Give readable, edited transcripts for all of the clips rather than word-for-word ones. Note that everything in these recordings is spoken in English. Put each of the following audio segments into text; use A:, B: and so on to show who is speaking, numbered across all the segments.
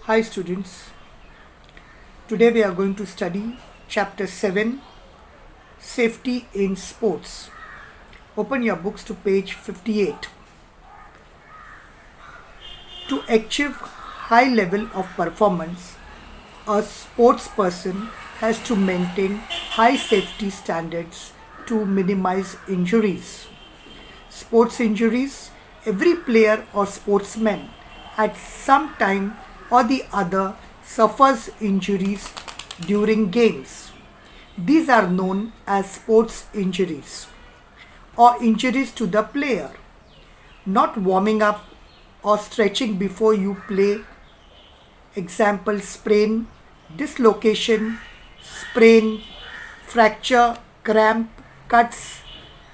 A: Hi students, today we are going to study chapter 7, Safety in Sports. Open your books to page 58. To achieve high level of performance, a sports person has to maintain high safety standards to minimize injuries. Sports injuries, every player or sportsman at some time or the other suffers injuries during games. These are known as sports injuries or injuries to the player. Not warming up or stretching before you play. Example: sprain, dislocation, sprain, fracture, cramp, cuts,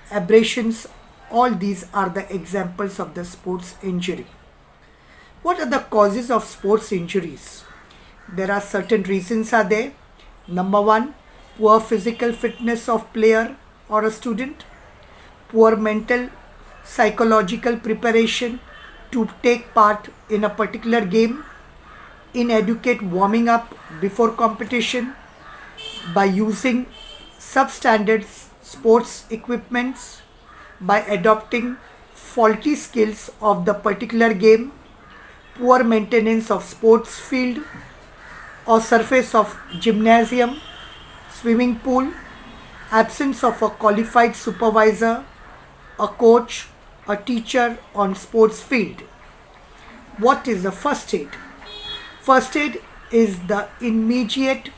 A: abrasions. All these are the examples of the sports injury. What are the causes of sports injuries? There are certain reasons are there. Number one, poor physical fitness of player or a student, poor mental psychological preparation to take part in a particular game, inadequate warming up before competition by using substandard sports equipments, by adopting faulty skills of the particular game, poor maintenance of sports field or surface of gymnasium, swimming pool, absence of a qualified supervisor, a coach, a teacher on sports field. What is the first aid? First aid is the immediate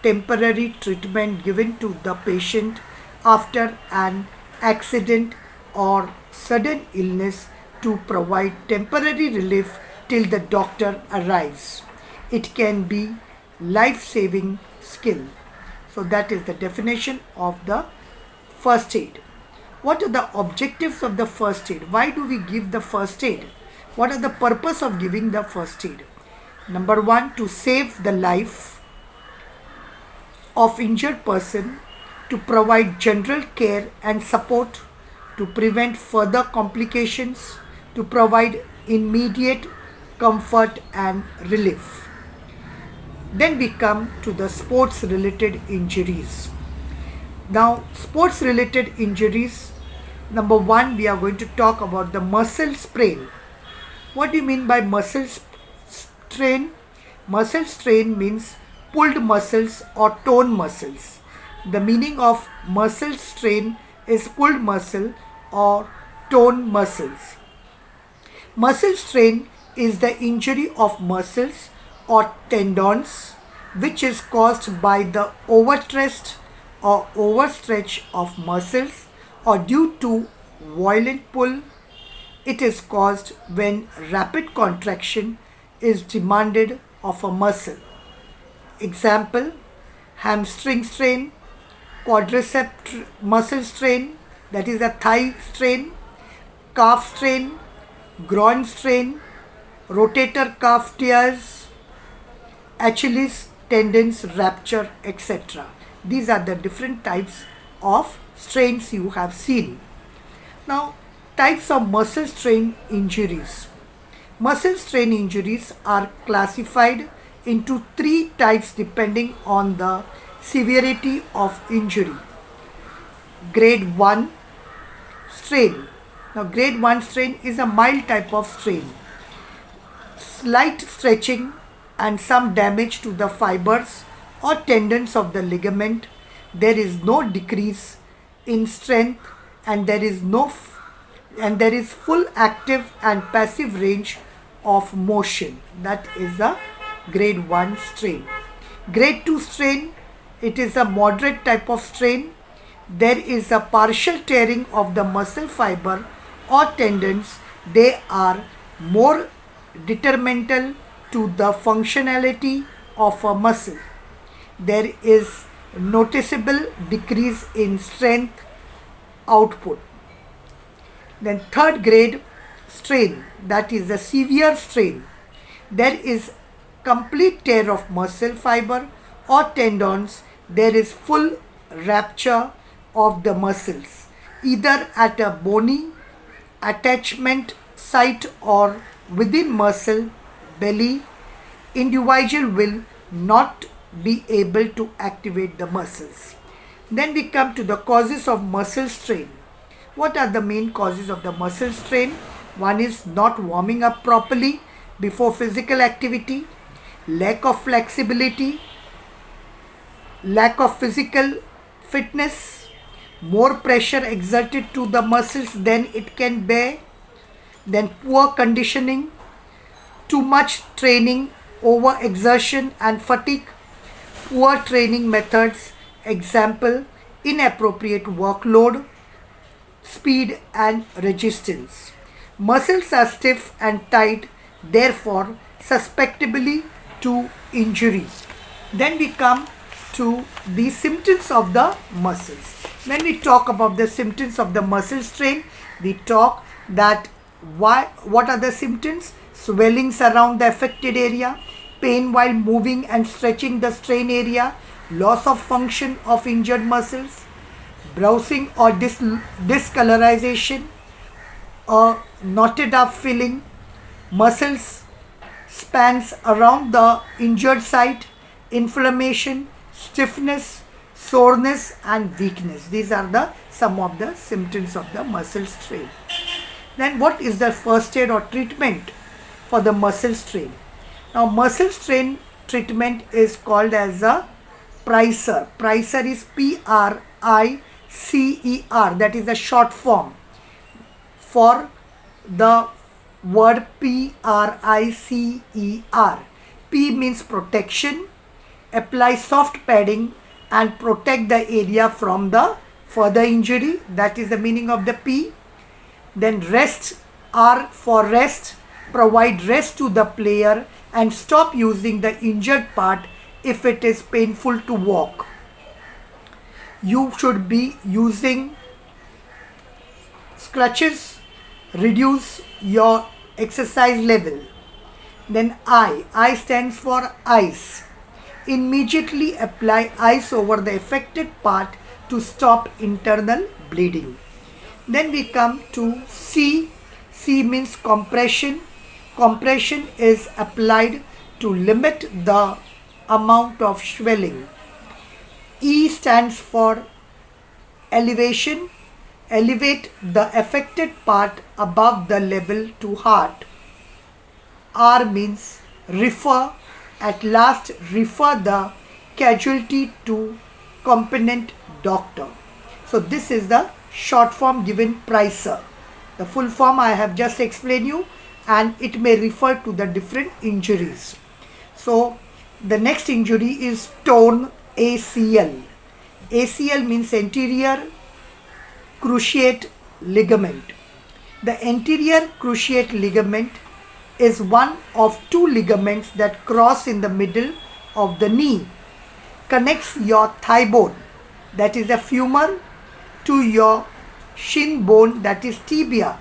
A: temporary treatment given to the patient after an accident or sudden illness to provide temporary relief till the doctor arrives. It can be life-saving skill. So that is the definition of the first aid. What are the objectives of the first aid? Why do we give the first aid? What are the purpose of giving the first aid? Number one, to save the life of injured person, to provide general care and support, to prevent further complications, to provide immediate comfort and relief. Then we come to the sports related injuries. Now, sports related injuries, number one, we are going to talk about the muscle sprain. What do you mean by muscle strain? Muscle strain means pulled muscles or torn muscles. The meaning of muscle strain is pulled muscle or torn muscles. Muscle strain is the injury of muscles or tendons which is caused by the overstressed or overstretch of muscles or due to violent pull. It is caused when rapid contraction is demanded of a muscle. Example: hamstring strain, quadricep muscle strain, that is a thigh strain, calf strain, groin strain, rotator cuff tears, Achilles tendons rupture, etc. These are the different types of strains you have seen. Now, types of muscle strain injuries. Muscle strain injuries are classified into three types depending on the severity of injury. Grade 1 strain. Now, grade 1 strain is a mild type of strain. Slight stretching and some damage to the fibers or tendons of the ligament. There is no decrease in strength and there is full active and passive range of motion. That is a grade 1 strain. Grade 2 strain, it is a moderate type of strain. There is a partial tearing of the muscle fiber or tendons. They are more detrimental to the functionality of a muscle. There is noticeable decrease in strength output. Then third grade strain, that is a severe strain. There is complete tear of muscle fiber or tendons. There is full rupture of the muscles, either at a bony attachment site or within muscle belly, individual will not be able to activate the muscles. Then we come to the causes of muscle strain. What are the main causes of the muscle strain? One is not warming up properly before physical activity, lack of flexibility, lack of physical fitness, more pressure exerted to the muscles than it can bear, then poor conditioning, too much training, over exertion and fatigue, poor training methods, example, inappropriate workload, speed and resistance. Muscles are stiff and tight, therefore susceptible to injury. Then we come to the symptoms of the muscles. When we talk about the symptoms of the muscle strain, we talk that what are the symptoms? Swellings around the affected area, pain while moving and stretching the strain area, loss of function of injured muscles, bruising or discolorization, a knotted up feeling, muscles spans around the injured site, inflammation, stiffness, soreness and weakness. These are the some of the symptoms of the muscle strain. Then what is the first aid or treatment for the muscle strain? Now muscle strain treatment is called as a Pricer. Pricer is Pricer, that is the short form for the word Pricer. P means protection, apply soft padding and protect the area from the further injury. That is the meaning of the P. Then rest, R for rest, provide rest to the player and stop using the injured part if it is painful to walk. You should be using crutches, reduce your exercise level. Then I stands for ice. Immediately apply ice over the affected part to stop internal bleeding. Then we come to C. C means compression. Compression is applied to limit the amount of swelling. E stands for elevation. Elevate the affected part above the level to heart. R means refer. At last, refer the casualty to competent doctor. So this is the short form given Pricer. The full form I have just explained you, and it may refer to the different injuries. So the next injury is torn ACL. ACL means anterior cruciate ligament. The anterior cruciate ligament is one of two ligaments that cross in the middle of the knee, connects your thigh bone, that is a femur, to your shin bone, that is tibia,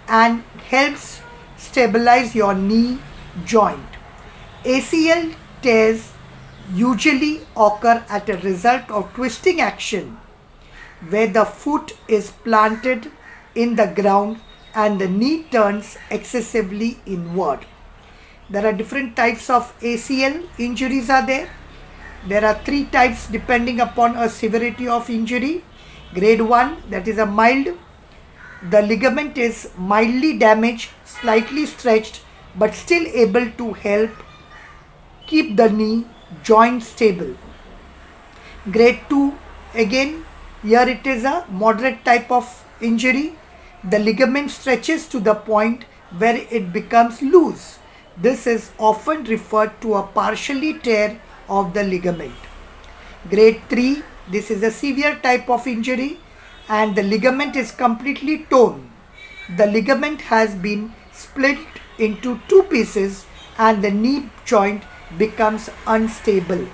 A: and helps stabilize your knee joint. ACL tears usually occur as a result of twisting action where the foot is planted in the ground and the knee turns excessively inward. There are different types of ACL injuries are there. There are three types depending upon a severity of injury. Grade 1, that is a mild. The ligament is mildly damaged, slightly stretched, but still able to help keep the knee joint stable. Grade 2, again, here it is a moderate type of injury. The ligament stretches to the point where it becomes loose. This is often referred to a partially tear of the ligament. Grade 3, this is a severe type of injury and the ligament is completely torn. The ligament has been split into two pieces and the knee joint becomes unstable.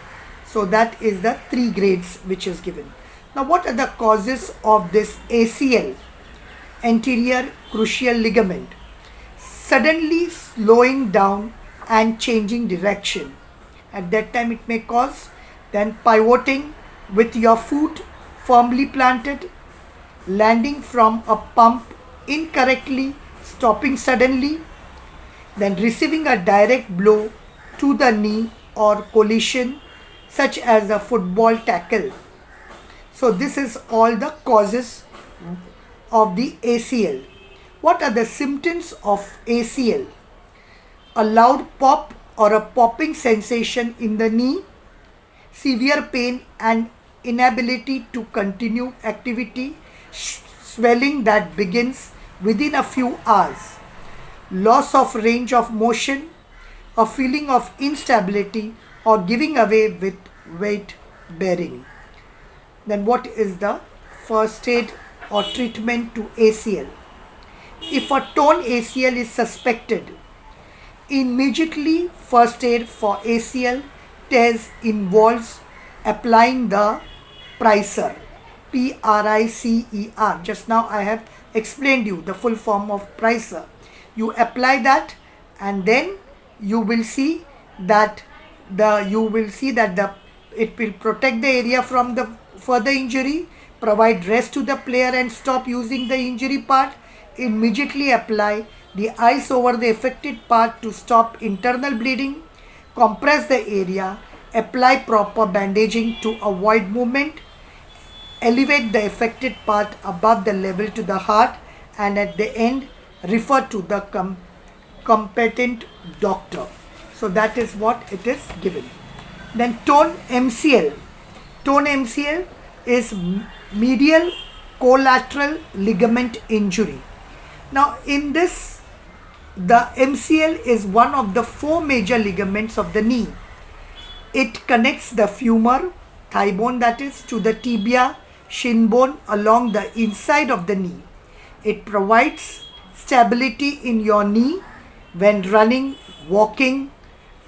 A: So that is the 3 grades which is given. Now what are the causes of this ACL? Anterior cruciate ligament. Suddenly slowing down and changing direction. At that time it may cause. Then pivoting with your foot firmly planted. Landing from a pump incorrectly, stopping suddenly. Then receiving a direct blow to the knee or collision such as a football tackle. So this is all the causes of the ACL. What are the symptoms of ACL? A loud pop or a popping sensation in the knee, severe pain and inability to continue activity, swelling that begins within a few hours, loss of range of motion, a feeling of instability or giving away with weight bearing. Then what is the first aid or treatment to ACL? If a torn ACL is suspected, immediately first aid for ACL tears involves applying the Pricer, Pricer. Just now I have explained you the full form of Pricer. You apply that and then you will see that it will protect the area from the further injury, provide rest to the player and stop using the injury part. Immediately apply the ice over the affected part to stop internal bleeding, compress the area, apply proper bandaging to avoid movement, elevate the affected part above the level to the heart, and at the end refer to the competent doctor. So that is what it is given. Then torn MCL. Torn MCL is medial collateral ligament injury. Now in this, the MCL is one of the four major ligaments of the knee. It connects the femur, thigh bone that is, to the tibia, shin bone along the inside of the knee. It provides stability in your knee when running, walking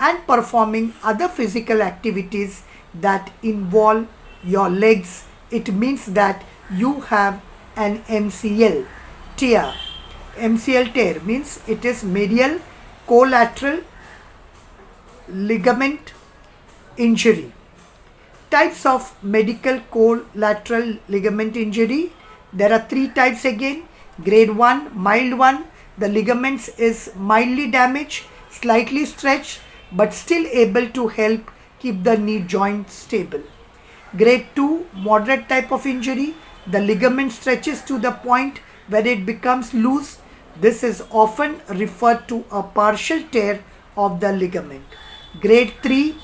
A: and performing other physical activities that involve your legs. It means that you have an MCL tear. MCL tear means it is medial collateral ligament injury. Types of medial collateral ligament injury. There are three types again. Grade 1, mild one. The ligaments is mildly damaged, slightly stretched, but still able to help keep the knee joint stable. Grade 2, moderate type of injury. The ligament stretches to the point where it becomes loose. This is often referred to a partial tear of the ligament. Grade 3,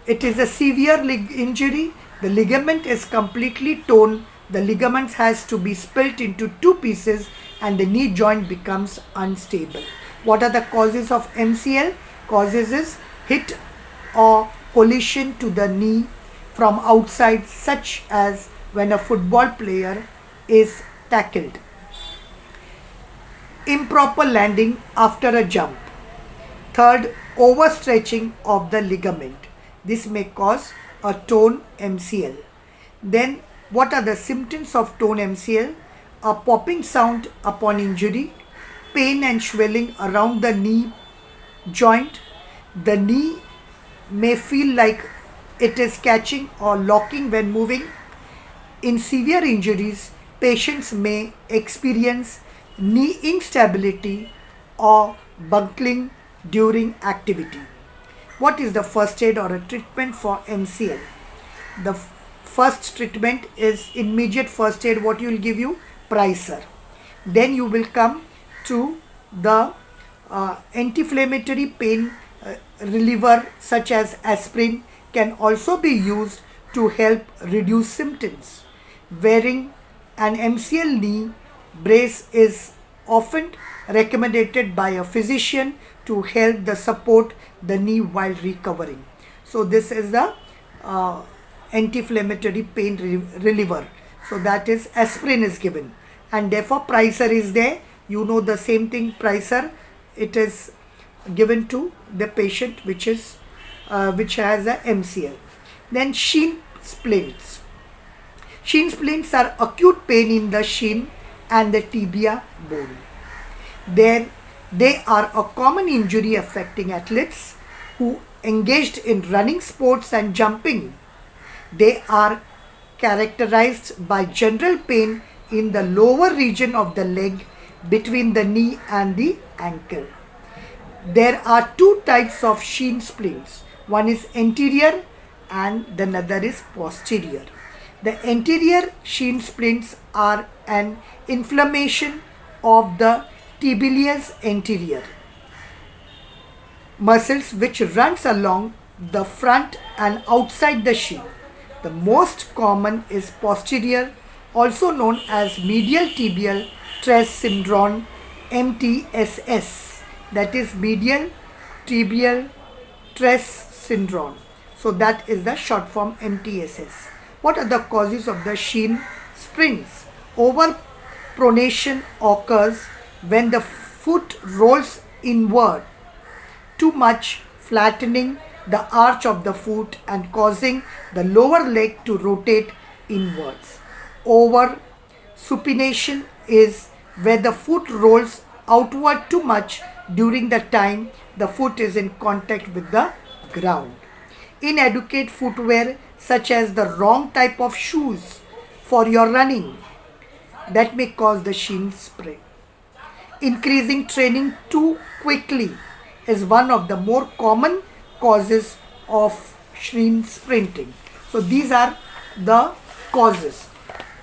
A: it is a severe injury. The ligament is completely torn. The ligament has to be split into two pieces and the knee joint becomes unstable. What are the causes of MCL? Causes is hit or collision to the knee from outside, such as when a football player is tackled. Improper landing after a jump. Third, overstretching of the ligament. This may cause a torn MCL. Then what are the symptoms of torn MCL? A popping sound upon injury, pain and swelling around the knee joint. The knee may feel like it is catching or locking when moving. In severe injuries, patients may experience knee instability or buckling during activity. What is the first aid or a treatment for MCL? The first treatment is immediate first aid. What you will give you? Pricer. Then you will come to the anti-inflammatory pain reliever such as aspirin can also be used to help reduce symptoms. Wearing an MCL knee brace is often recommended by a physician to help the support the knee while recovering. So this is the anti-inflammatory pain reliever. So that is aspirin is given, and therefore Pricer is there. You know the same thing, Pricer. It is given to the patient which has a MCL. Then shin splints. Shin splints are acute pain in the shin and the tibia bone. They are a common injury affecting athletes who engaged in running sports and jumping. They are characterized by general pain in the lower region of the leg between the knee and the ankle. There are two types of shin splints. One is anterior and the other is posterior. The anterior shin splints are an inflammation of the tibialis anterior muscles which runs along the front and outside the shin. The most common is posterior, also known as medial tibial stress syndrome, MTSS, that is medial tibial stress syndrome. So that is the short form MTSS. What are the causes of the shin splints? Overpronation occurs when the foot rolls inward too much, flattening the arch of the foot and causing the lower leg to rotate inwards. Over supination is where the foot rolls outward too much during the time the foot is in contact with the ground. Inadequate footwear, such as the wrong type of shoes for your running, that may cause the shin splint. Increasing training too quickly is one of the more common causes of shin splinting. So these are the causes,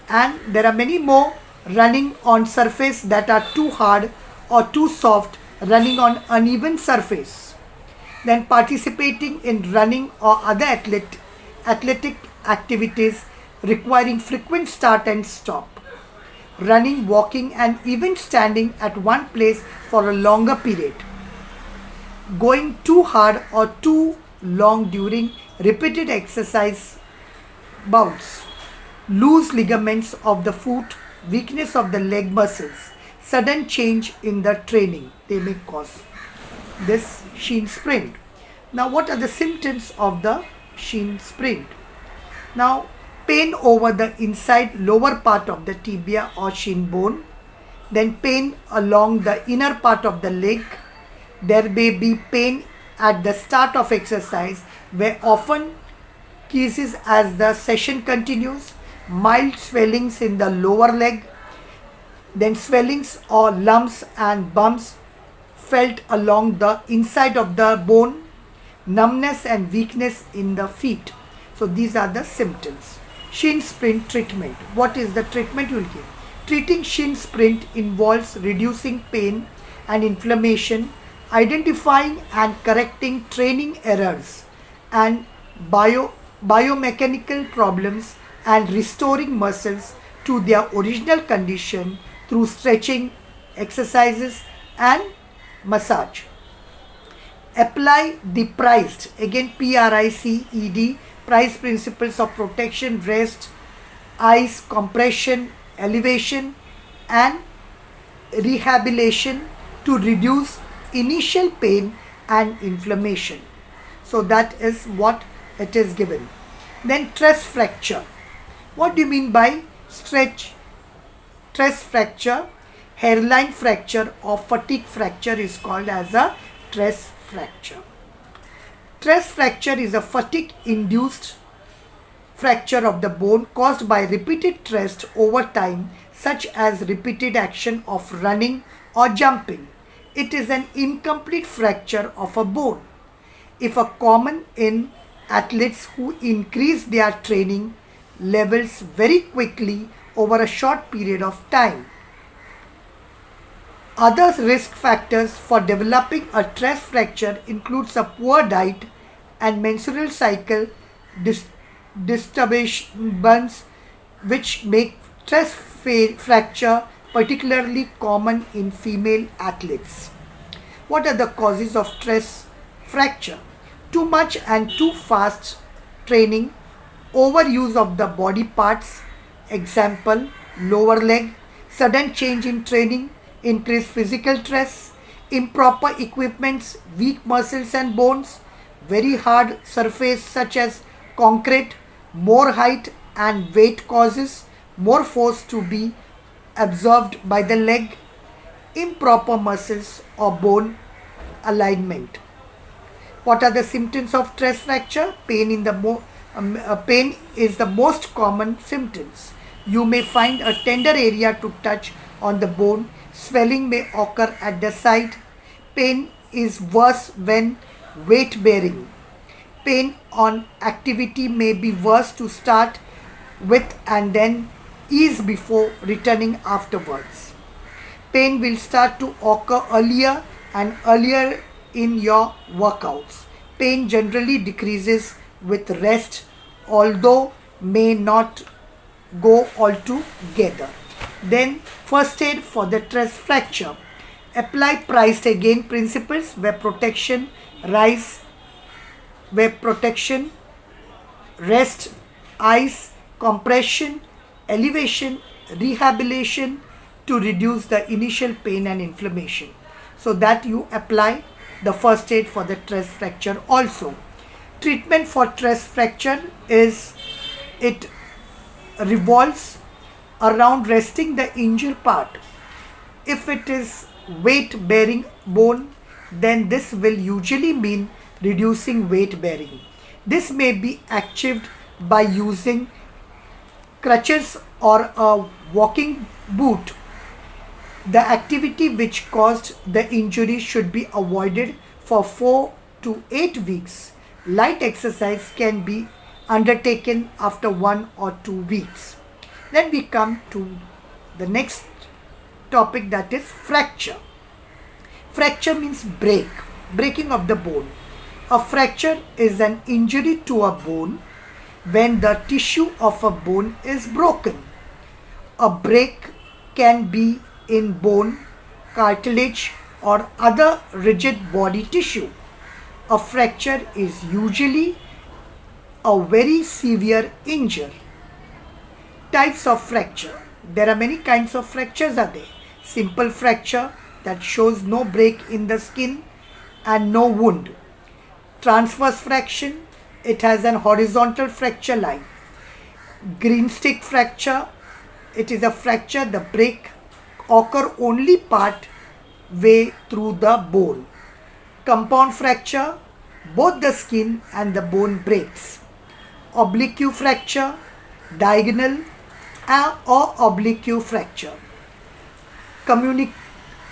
A: and there are many more. Running on surface that are too hard or too soft, running on uneven surface, then participating in running or other athletic activities requiring frequent start and stop, running, walking, and even standing at one place for a longer period, going too hard or too long during repeated exercise bouts, loose ligaments of the foot, weakness of the leg muscles, sudden change in the training, they may cause this shin splint. Now, what are the symptoms of the shin splint? Now, pain over the inside lower part of the tibia or shin bone, then pain along the inner part of the leg. There may be pain at the start of exercise, where often ceases as the session continues, mild swellings in the lower leg, then swellings or lumps and bumps felt along the inside of the bone, numbness and weakness in the feet. So these are the symptoms. Shin splint treatment. What is the treatment you will give? Treating shin splint involves reducing pain and inflammation, identifying and correcting training errors and biomechanical problems, and restoring muscles to their original condition through stretching, exercises, and massage. Apply the PRICED, again PRICED, PRICE principles of protection, rest, ice, compression, elevation, and rehabilitation to reduce initial pain and inflammation. So that is what it is given. Then stress fracture. What do you mean by stress fracture? Hairline fracture or fatigue fracture is called as a stress fracture. Stress fracture is a fatigue-induced fracture of the bone caused by repeated stress over time, such as repeated action of running or jumping. It is an incomplete fracture of a bone. If a common in athletes who increase their training levels very quickly over a short period of time. Other risk factors for developing a stress fracture includes a poor diet and menstrual cycle disturbance, which make stress fracture particularly common in female athletes. What are the causes of stress fracture? Too much and too fast training, overuse of the body parts, example, lower leg, sudden change in training, increased physical stress, improper equipments, weak muscles and bones, very hard surface such as concrete, more height and weight causes more force to be absorbed by the leg, improper muscles or bone alignment. What are the symptoms of stress fracture? Pain is the most common symptoms. You may find a tender area to touch on the bone. Swelling may occur at the site. Pain is worse when weight bearing. Pain on activity may be worse to start with and then ease before returning afterwards. Pain will start to occur earlier and earlier in your workouts. Pain generally decreases with rest, although may not go altogether. Then, first aid for the stress fracture. Apply priced again principles where protection, rest, ice, compression, elevation, rehabilitation to reduce the initial pain and inflammation. So that you apply the first aid for the stress fracture also. Treatment for stress fracture is it revolves around resting the injured part. If it is weight bearing bone, then this will usually mean reducing weight bearing. This may be achieved by using crutches or a walking boot. The activity which caused the injury should be avoided for 4 to 8 weeks. Light exercise can be undertaken after 1 or 2 weeks. Then we come to the next topic, that is fracture. Fracture means breaking of the bone. A fracture is an injury to a bone when the tissue of a bone is broken. A break can be in bone, cartilage, or other rigid body tissue. A fracture is usually a very severe injury. Types of fracture. There are many kinds of fractures are there. Simple fracture that shows no break in the skin and no wound. Transverse fracture, it has an horizontal fracture line. Green stick fracture, it is a fracture the break occur only part way through the bone. Compound fracture, both the skin and the bone breaks. Oblique fracture, diagonal or oblique fracture.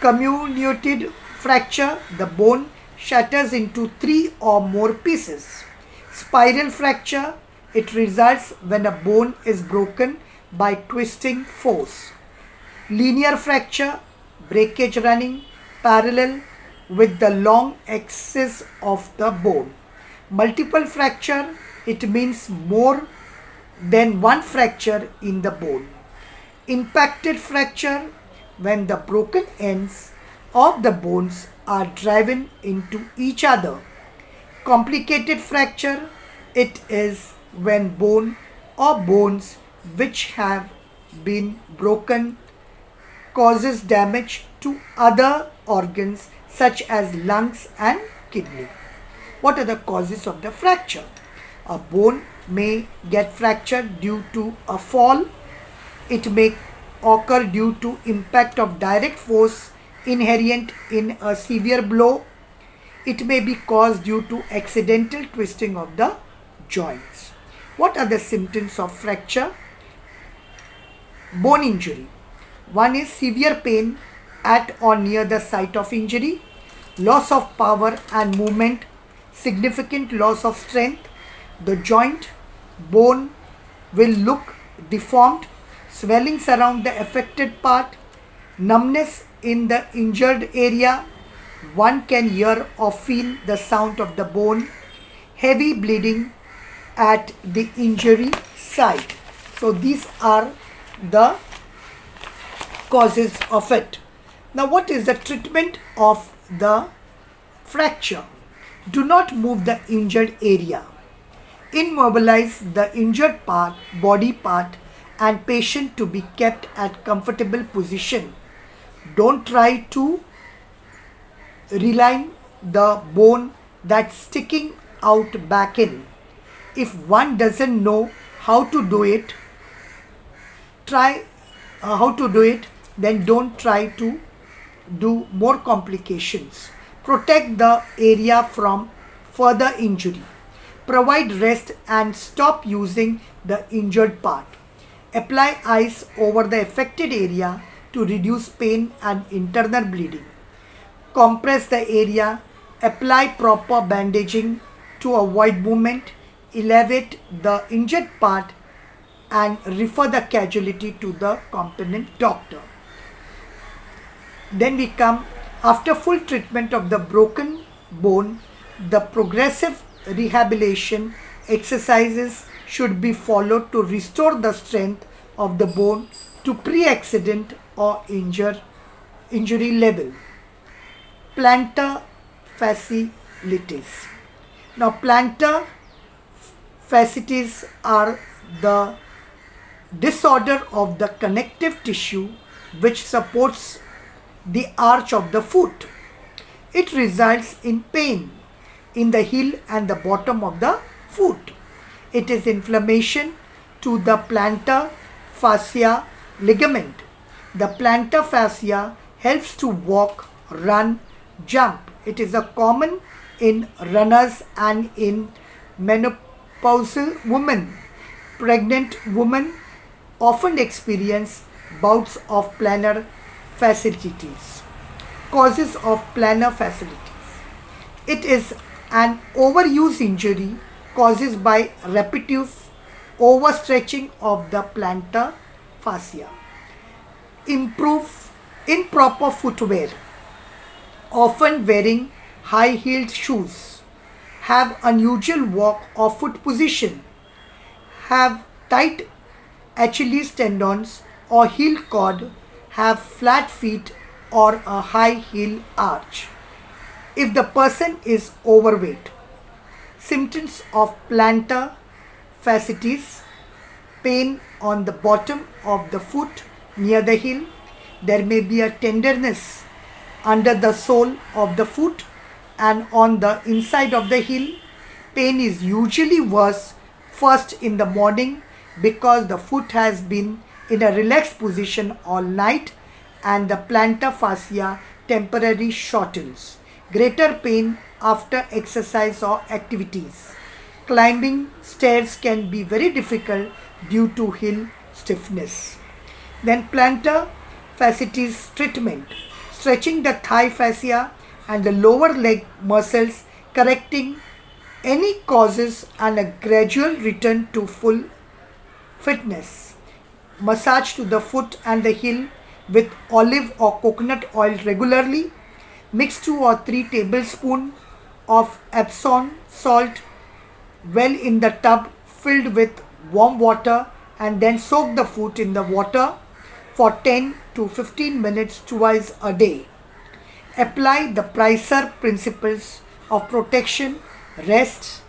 A: Comminuted fracture, the bone shatters into 3 or more pieces. Spiral fracture, it results when a bone is broken by twisting force. Linear fracture, breakage running parallel with the long axis of the bone. Multiple fracture, it means more than one fracture in the bone. Impacted fracture, when the broken ends of the bones are driven into each other. Complicated fracture, it is when bone or bones which have been broken causes damage to other organs such as lungs and kidney. What are the causes of the fracture? A bone may get fractured due to a fall. It may occur due to impact of direct force inherent in a severe blow. It may be caused due to accidental twisting of the joints. What are the symptoms of fracture? Bone injury. One is severe pain at or near the site of injury, loss of power and movement, significant loss of strength. The joint, bone will look deformed, swellings around the affected part, numbness in the injured area. One can hear or feel the sound of the bone, heavy bleeding at the injury site. So these are the causes of it. Now, what is the treatment of the fracture? Do not move the injured area. Immobilize the injured body part and patient to be kept at comfortable position. Don't try to realign the bone that's sticking out back in. If one doesn't know how to do it, then don't try to do more complications. Protect the area from further injury. Provide rest and stop using the injured part. Apply ice over the affected area to reduce pain and internal bleeding. Compress the area Apply proper bandaging to avoid movement, elevate the injured part, and refer the casualty to the competent doctor. Then we come after full treatment of the broken bone, the progressive rehabilitation exercises should be followed to restore the strength of the bone to pre-accident or injury level. Plantar fasciitis. Now, plantar fasciitis are the disorder of the connective tissue which supports the arch of the foot. It results in pain in the heel and the bottom of the foot. It is inflammation to the plantar fascia ligament. The plantar fascia helps to walk, run, jump. It is a common in runners and in menopausal women. Pregnant women often experience bouts of plantar fasciitis. Causes of plantar fasciitis. It is an overuse injury caused by repetitive overstretching of the plantar fascia. Improper footwear. Often wearing high-heeled shoes. Have unusual walk or foot position. Have tight Achilles tendons or heel cord. Have flat feet or a high heel arch. If the person is overweight. Symptoms of plantar fasciitis: pain on the bottom of the foot near the heel. There may be a tenderness under the sole of the foot and on the inside of the heel. Pain is usually worse first in the morning because the foot has been in a relaxed position all night and the plantar fascia temporarily shortens. Greater pain after exercise or activities. Climbing stairs can be very difficult due to heel stiffness. Then plantar fasciitis treatment. Stretching the thigh fascia and the lower leg muscles, correcting any causes and a gradual return to full fitness. Massage to the foot and the heel with olive or coconut oil regularly. Mix 2 or 3 tablespoons of Epsom salt well in the tub filled with warm water and then soak the foot in the water for 10 to 15 minutes twice a day. Apply the Pricer principles of protection, rest,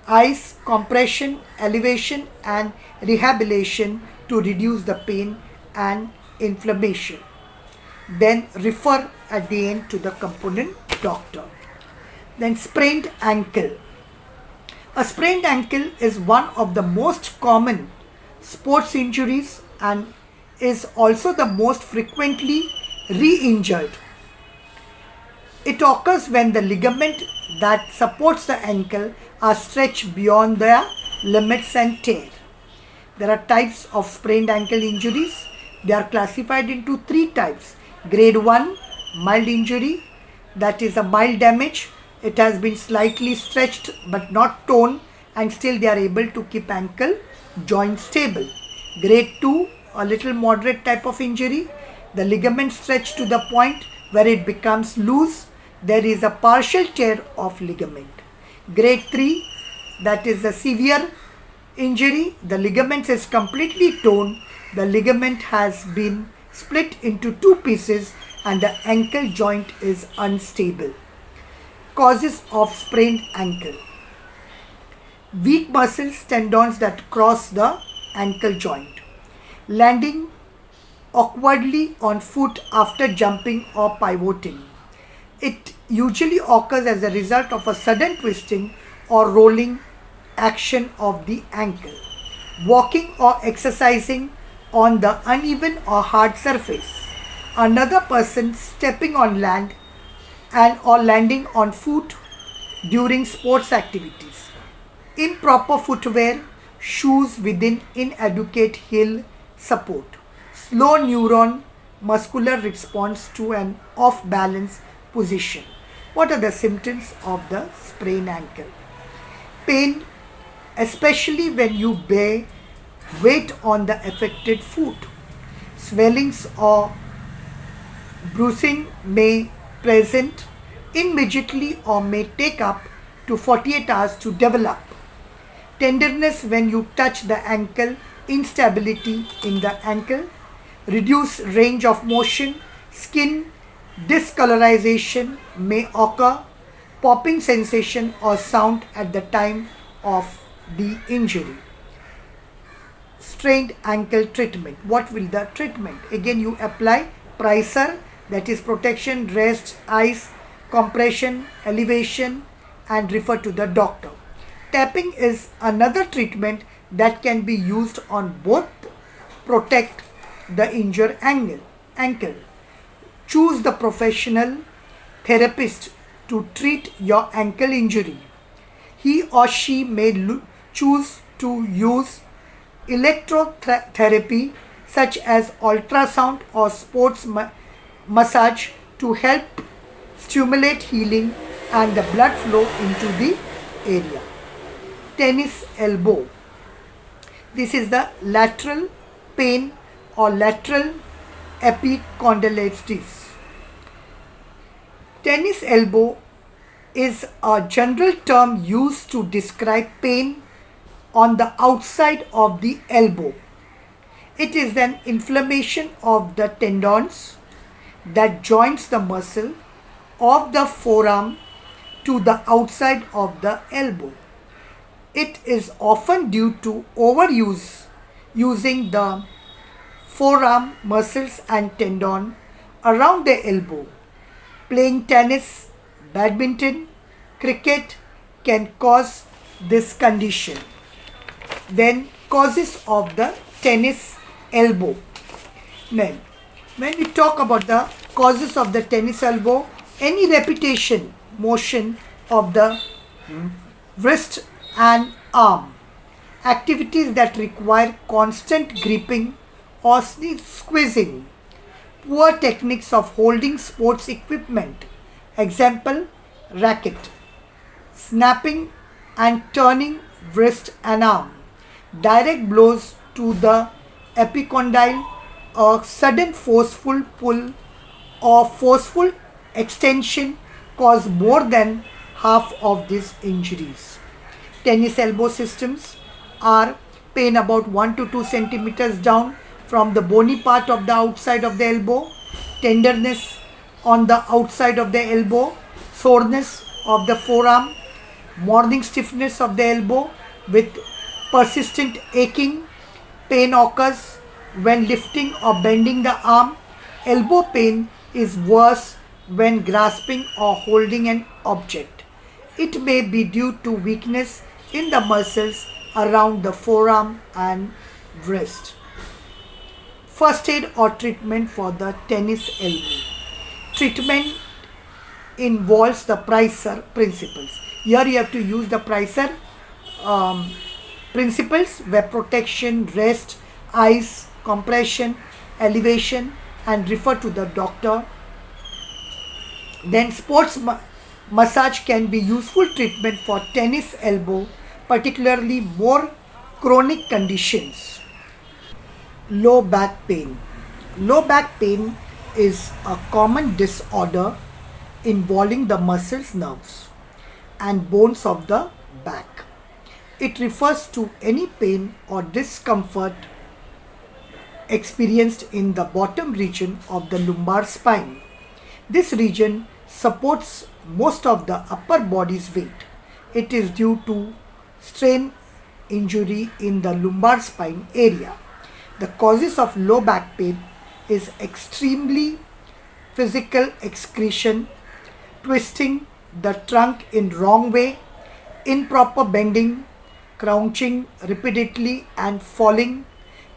A: ice, compression, elevation and rehabilitation to reduce the pain and inflammation. Then refer at the end to the component doctor. Then sprained ankle. A sprained ankle is one of the most common sports injuries and is also the most frequently re-injured. It occurs when the ligament that supports the ankle are stretched beyond their limits and tear. There are types of sprained ankle injuries. They are classified into 3 types. Grade 1, mild injury, that is a mild damage. It has been slightly stretched but not torn and still they are able to keep ankle joint stable. Grade 2, a little moderate type of injury. The ligament stretched to the point where it becomes loose. There is a partial tear of ligament. Grade 3, that is a severe injury. The ligament is completely torn. The ligament has been split into 2 pieces and the ankle joint is unstable. Causes of sprained ankle. Weak muscles, tendons that cross the ankle joint. Landing awkwardly on foot after jumping or pivoting. It usually occurs as a result of a sudden twisting or rolling action of the ankle. Walking or exercising on the uneven or hard surface. Another person stepping on land and or landing on foot during sports activities. Improper footwear, shoes within inadequate heel support. Slow neuron muscular response to an off-balance position. What are the symptoms of the sprained ankle? Pain, especially when you bear weight on the affected foot. Swellings or bruising may present immediately or may take up to 48 hours to develop. Tenderness when you touch the ankle, instability in the ankle, reduced range of motion, skin discolorization may occur, popping sensation or sound at the time of the injury. Strained ankle treatment. What will the treatment? Again, you apply Pricer, that is protection, rest, ice, compression, elevation, and refer to the doctor. Tapping is another treatment that can be used on both protect the injured ankle. Choose the professional therapist to treat your ankle injury. He or she may choose to use electrotherapy such as ultrasound or sports massage to help stimulate healing and the blood flow into the area. Tennis elbow. This is the lateral pain or lateral epicondylitis. Tennis elbow is a general term used to describe pain on the outside of the elbow. It is an inflammation of the tendons that joins the muscle of the forearm to the outside of the elbow. It is often due to overuse using the forearm muscles and tendon around the elbow. Playing tennis, badminton, cricket can cause this condition. Then causes of the tennis elbow. Then when we talk about the causes of the tennis elbow, any repetition motion of the wrist and arm, activities that require constant gripping or squeezing, poor techniques of holding sports equipment, example racket, snapping and turning wrist and arm, direct blows to the epicondyle, a sudden forceful pull or forceful extension cause more than half of these injuries. Tennis elbow systems are pain about 1 to 2 centimeters down from the bony part of the outside of the elbow, tenderness on the outside of the elbow, soreness of the forearm, morning stiffness of the elbow with persistent aching. Pain occurs when lifting or bending the arm. Elbow pain is worse when grasping or holding an object. It may be due to weakness in the muscles around the forearm and wrist. First aid or treatment for the tennis elbow. Treatment involves the Pricer principles. Here you have to use the Pricer principles where protection, rest, ice, compression, elevation, and refer to the doctor. Then sports massage can be useful treatment for tennis elbow, particularly more chronic conditions. Low back pain. Low back pain is a common disorder involving the muscles, nerves, and bones of the back. It refers to any pain or discomfort experienced in the bottom region of the lumbar spine. This region supports most of the upper body's weight. It is due to strain injury in the lumbar spine area. The causes of low back pain is extremely physical excretion, twisting the trunk in wrong way, improper bending, crouching repeatedly and falling,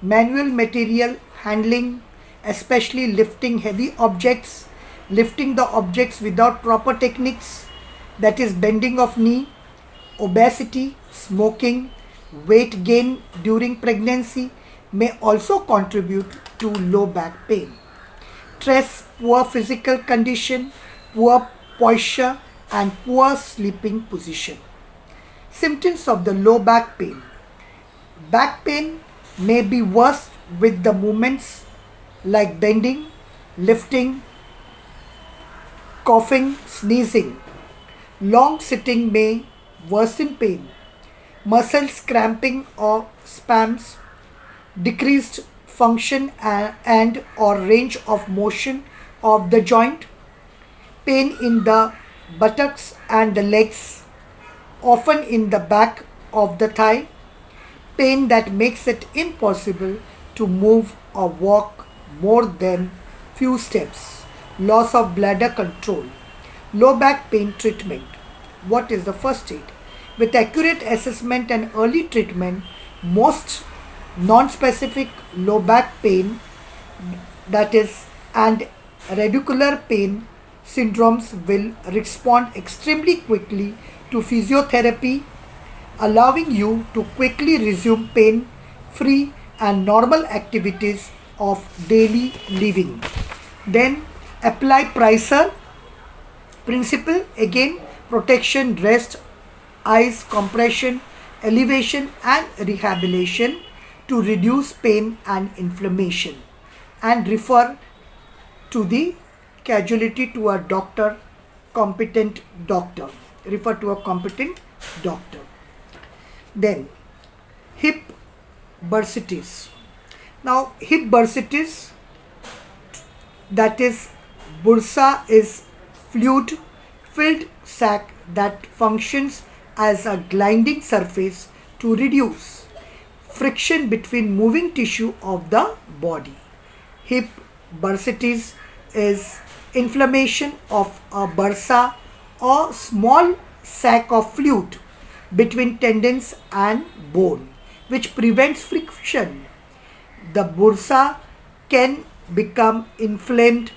A: manual material handling, especially lifting heavy objects, lifting the objects without proper techniques, that is bending of knee, obesity, smoking, weight gain during pregnancy may also contribute to low back pain. Stress, poor physical condition, poor posture and poor sleeping position. Symptoms of the low back pain. Back pain may be worse with the movements like bending, lifting, coughing, sneezing. Long sitting may worsen pain. Muscles cramping or spasms, decreased function and or range of motion of the joint, pain in the buttocks and the legs, often in the back of the thigh, pain that makes it impossible to move or walk more than few steps, loss of bladder control. Low back pain treatment. What is the first aid? With accurate assessment and early treatment, most non-specific low back pain, that is, and radicular pain syndromes will respond extremely quickly to physiotherapy, allowing you to quickly resume pain free and normal activities of daily living. Then apply Pricer principle, again protection, rest, ice, compression, elevation and rehabilitation to reduce pain and inflammation, and refer to the casualty to a doctor, competent doctor. Refer to a competent doctor. Then hip bursitis. Now hip bursitis, that is, bursa is fluid filled sac that functions as a gliding surface to reduce friction between moving tissue of the body. Hip bursitis is inflammation of a bursa or small sac of fluid between tendons and bone, which prevents friction. The bursa can become inflamed,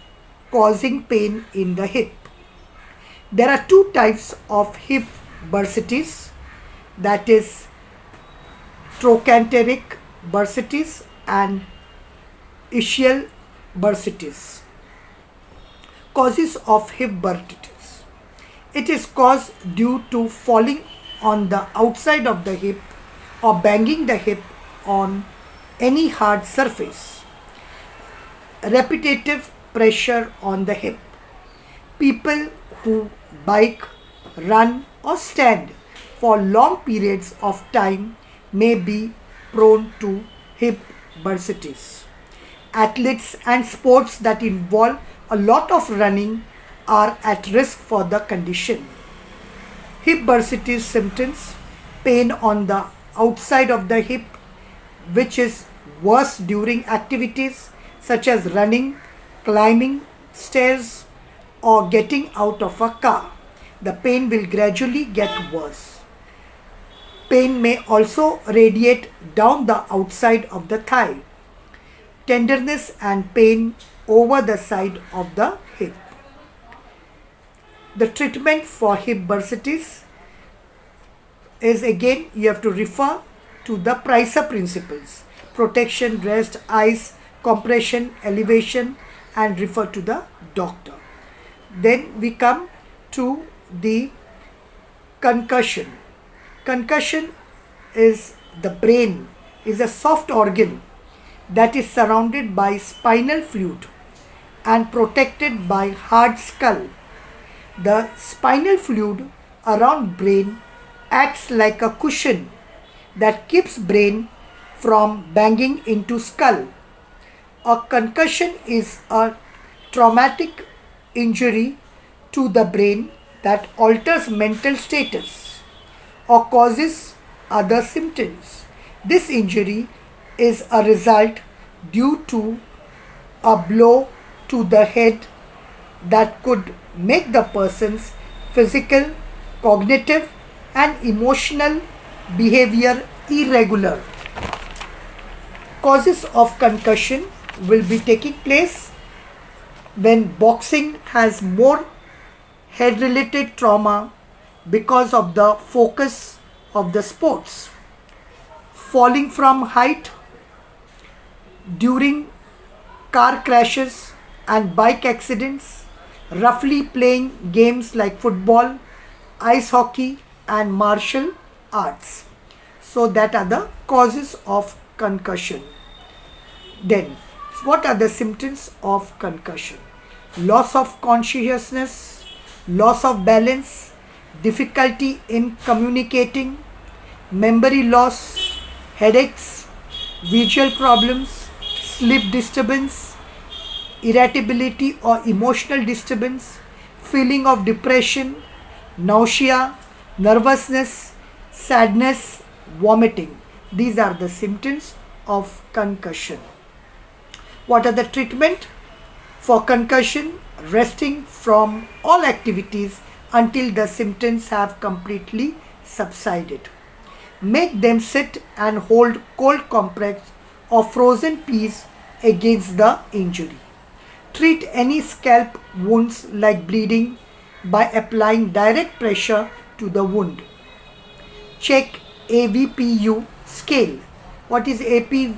A: causing pain in the hip. There are two types of hip bursitis, that is trochanteric bursitis and ischial bursitis. Causes of hip bursitis. It is caused due to falling on the outside of the hip or banging the hip on any hard surface. Repetitive pressure on the hip. People who bike, run or stand for long periods of time may be prone to hip bursitis. Athletes and sports that involve a lot of running are at risk for the condition. Hip bursitis symptoms: pain on the outside of the hip, which is worse during activities such as running, climbing stairs or getting out of a car. The pain will gradually get worse. Pain may also radiate down the outside of the thigh. Tenderness and pain over the side of the hip. The treatment for hip bursitis is, again, you have to refer to the Pricer principles: protection, rest, ice, compression, elevation, and refer to the doctor. Then we come to the concussion. Concussion is the brain is a soft organ that is surrounded by spinal fluid and protected by hard skull. The spinal fluid around brain acts like a cushion that keeps brain from banging into skull. A concussion is a traumatic injury to the brain that alters mental status or causes other symptoms. This injury is a result due to a blow to the head that could make the person's physical, cognitive, and emotional behavior irregular. Causes of concussion will be taking place when boxing has more head-related trauma because of the focus of the sports. Falling from height during car crashes and bike accidents, roughly playing games like football, ice hockey, and martial arts. So, that are the causes of concussion. Then, what are the symptoms of concussion? Loss of consciousness, loss of balance, difficulty in communicating, memory loss, headaches, visual problems, sleep disturbance, irritability or emotional disturbance, feeling of depression, nausea, nervousness, sadness, vomiting. These are the symptoms of concussion. What are the treatment for concussion? Resting from all activities until the symptoms have completely subsided. Make them sit and hold cold compress or frozen peas against the injury. Treat any scalp wounds like bleeding by applying direct pressure to the wound. Check AVPU scale. What is AVPU?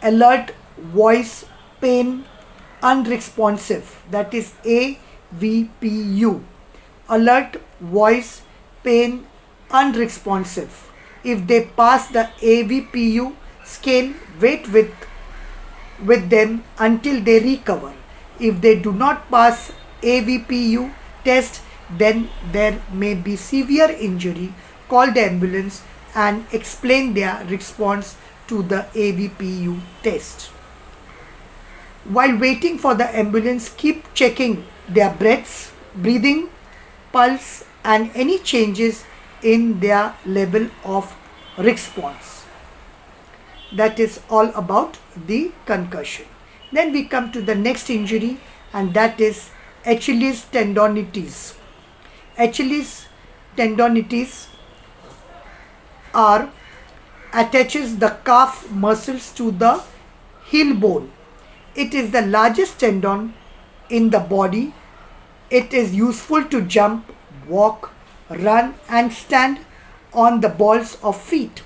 A: Alert, voice, pain, unresponsive. That is AVPU. Alert, voice, pain, unresponsive. If they pass the AVPU scale, wait with them until they recover. If they do not pass AVPU test, then there may be severe injury. Call the ambulance and explain their response to the AVPU test. While waiting for the ambulance, keep checking their breathing, pulse, and any changes in their level of response. That is all about the concussion. Then we come to the next injury, and that is Achilles tendonitis. Achilles tendonitis are attaches the calf muscles to the heel bone. It is the largest tendon in the body. It is useful to jump, walk, run, and stand on the balls of feet.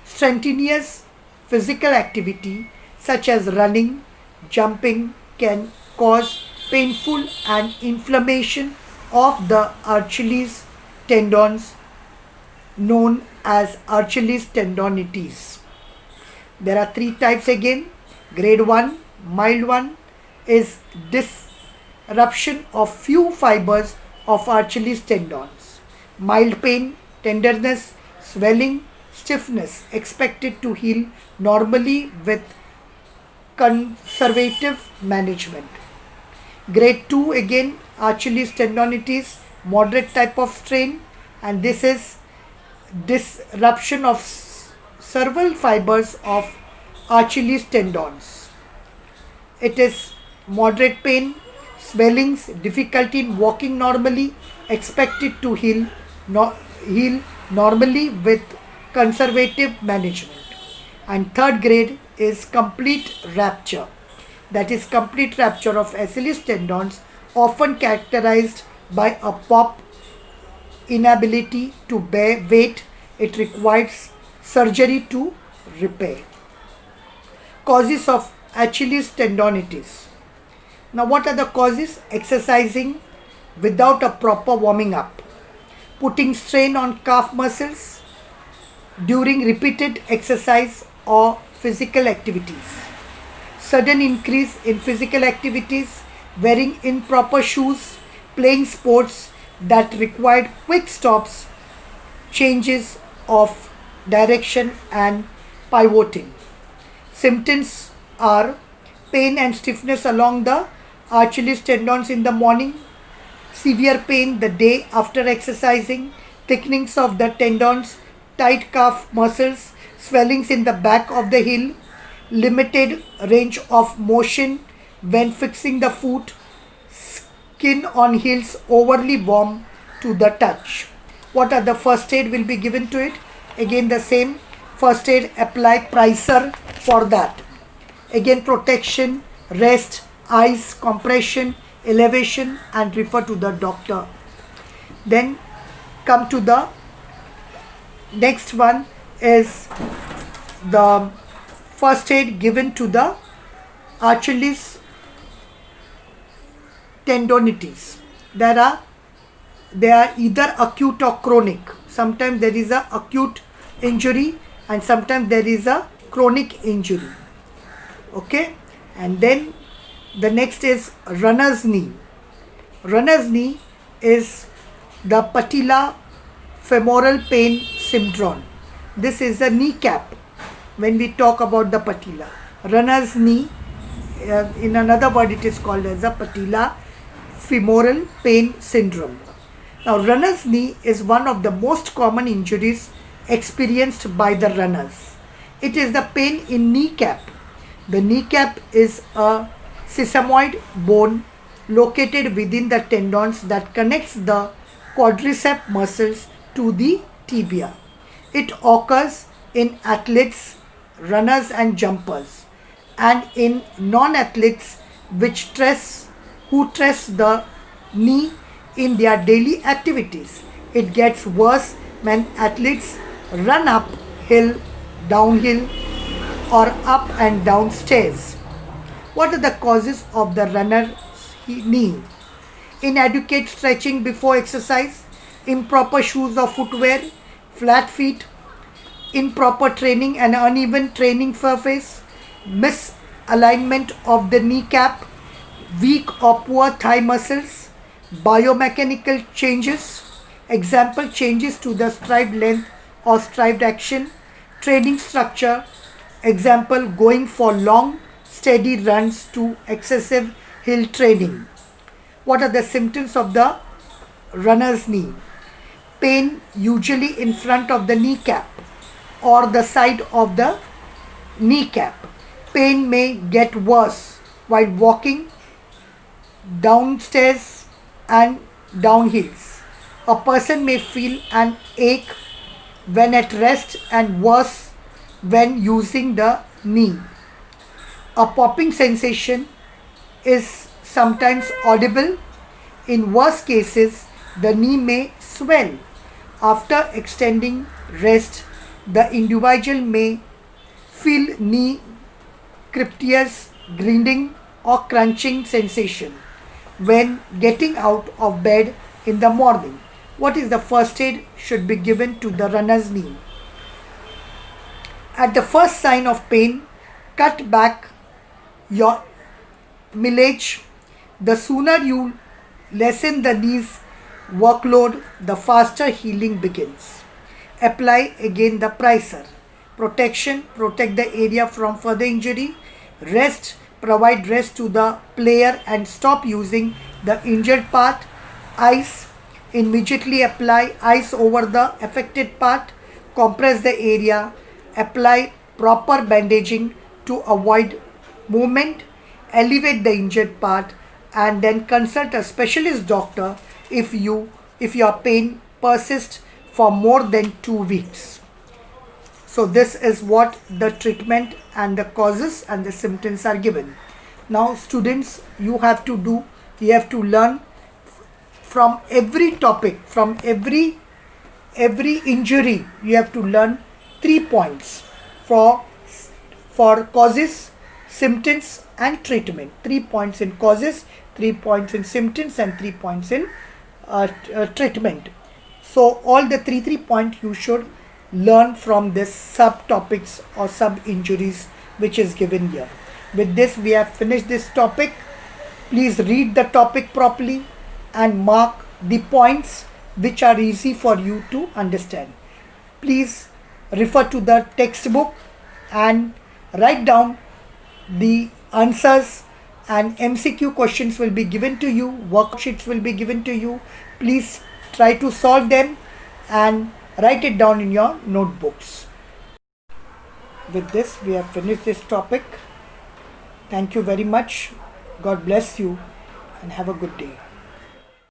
A: Strenuous physical activity such as running, jumping can cause painful and inflammation of the Achilles tendons known as Achilles tendonitis. There are three types again. Grade 1, mild one, is disruption of few fibers of Achilles tendons. Mild pain, tenderness, swelling, stiffness expected to heal normally with conservative management. Grade 2 again, Achilles tendonitis, moderate type of strain, and this is disruption of several fibers of Achilles tendons. It is moderate pain, swellings, difficulty in walking normally, expected to heal normally with conservative management. And third grade is complete rupture. That is complete rupture of Achilles tendons, often characterized by a pop, inability to bear weight. It requires surgery to repair. Causes of Achilles tendonitis. Now, what are the causes? Exercising without a proper warming up, putting strain on calf muscles during repeated exercise or physical activities, sudden increase in physical activities, wearing improper shoes, playing sports that required quick stops, changes of direction, and pivoting. Symptoms are pain and stiffness along the Achilles tendons in the morning, severe pain the day after exercising, thickenings of the tendons, tight calf muscles, swellings in the back of the heel, limited range of motion when fixing the foot, skin on heels overly warm to the touch. What are the first aid will be given to it? Again the same first aid, apply Pricer for that. Again protection, rest, ice, compression, elevation, and refer to the doctor. Then come to the next one is the first aid given to the Achilles tendonitis. They are either acute or chronic. Sometimes there is a acute injury and sometimes there is a chronic injury. Okay, and then the next is runner's knee. Runner's knee is the patella femoral pain syndrome. This is a kneecap when we talk about the patella. Runner's knee, in another word it is called as a patella femoral pain syndrome. Now runner's knee is one of the most common injuries experienced by the runners. It is the pain in kneecap. The kneecap is a sesamoid bone located within the tendons that connects the quadricep muscles to the tibia. It occurs in athletes, runners and jumpers, and in non-athletes who stress the knee in their daily activities. It gets worse when athletes run uphill, downhill or up and down stairs. What are the causes of the runner's knee? Inadequate stretching before exercise, improper shoes or footwear, flat feet, improper training and uneven training surface, misalignment of the kneecap, weak or poor thigh muscles, biomechanical changes, example changes to the stride length or stride action, training structure, example going for long steady runs to excessive hill training. What are the symptoms of the runner's knee? Pain usually in front of the kneecap or the side of the kneecap. Pain may get worse while walking downstairs and downhills. A person may feel an ache when at rest and worse when using the knee. A popping sensation is sometimes audible. In worse cases, the knee may swell. After extending rest, the individual may feel knee cryptias, grinding or crunching sensation when getting out of bed in the morning. What is the first aid should be given to the runner's knee? At the first sign of pain, cut back your mileage. The sooner you lessen the knee's workload, the faster healing begins. Apply again the Pricer. Protection, protect the area from further injury. Rest, provide rest to the player and stop using the injured part. Ice, immediately apply ice over the affected part. Compress the area. Apply proper bandaging to avoid movement. Elevate the injured part and then consult a specialist doctor if your pain persists for more than 2 weeks. So this is what the treatment and the causes and the symptoms are given. Now students, you have to learn from every topic, from every injury. You have to learn 3 points for causes, symptoms and treatment. 3 points in causes, 3 points in symptoms and 3 points in treatment. So all the three points you should learn from this subtopics or sub injuries which is given here. With this we have finished this topic. Please read the topic properly and mark the points which are easy for you to understand. Please refer to the textbook and write down the answers, and MCQ questions will be given to you, worksheets will be given to you. Please try to solve them and write it down in your notebooks. With this we have finished this topic. Thank you very much. God bless you and have a good day.